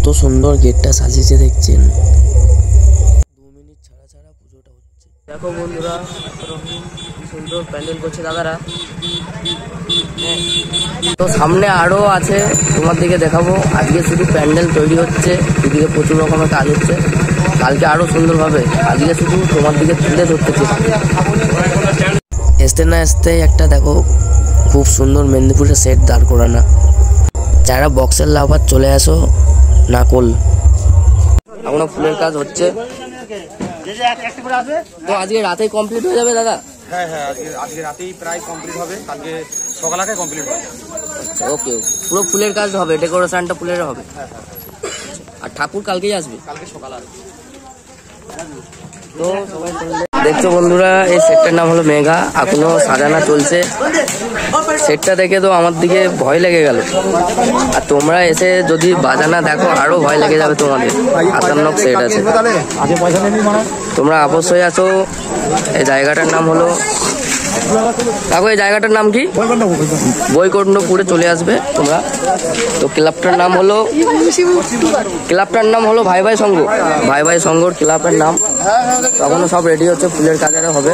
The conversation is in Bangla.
কত সুন্দর গেটটা সাজিয়েছে দেখছেন। 2 মিনিট ছাড়া ছাড়া পুজোটা হচ্ছে। দেখো বন্ধুরা কি সুন্দর প্যান্ডেল করছে দাদারা। তো সামনে আরো আছে, তোমার দিকে দেখাবো। আজকে শুধু প্যান্ডেল তৈরি হচ্ছে, এদিকে প্রচুর রকমের কাজ হচ্ছে। কালকে আরো সুন্দর হবে, আজকে শুধু তোমার দিকে তুলে ধরতেছে। আসতে না আসতেই একটা দেখো খুব সুন্দর মেদিনীপুরের সেট দাঁড় করানো। যারা বক্সের লাভার চলে আসো নাকল। এখনো ফুলের কাজ হচ্ছে। তো আজকে রাতেই কমপ্লিট হয়ে যাবে দাদা? হ্যাঁ হ্যাঁ, আজকে রাতেই প্রায় কমপ্লিট হবে, কালকে সকালে কমপ্লিট হবে। ওকে, পুরো ফুলের কাজ হবে, ডেকোরেশনটা ফুলের হবে। আর ঠাকুর কালকেই আসবে? কালকে সকালে আসবে। তো দেখছো বন্ধুরা, এই সেটটার নাম হলো মেঘা, এখনো সাজানো চলছে। সেটটা দেখে তো আমার দিকে ভয় লেগে গেল। আর তোমরা এসে যদি বাজানা দেখো আরো ভয় লেগে যাবে তোমাদের। খাতারনাক সেট আছে, তোমরা অবশ্যই আসো। এই জায়গাটার নাম হলো, দেখো এই জায়গাটার নাম কি, বৈকুণ্ঠপুরে চলে আসবে তোমরা। তো ক্লাবটার নাম হলো ভাই ভাই সংঘ। ভাই ভাই সংঘর ক্লাবের নাম। তখনও সব রেডি হচ্ছে, ফুলের কাজ হবে।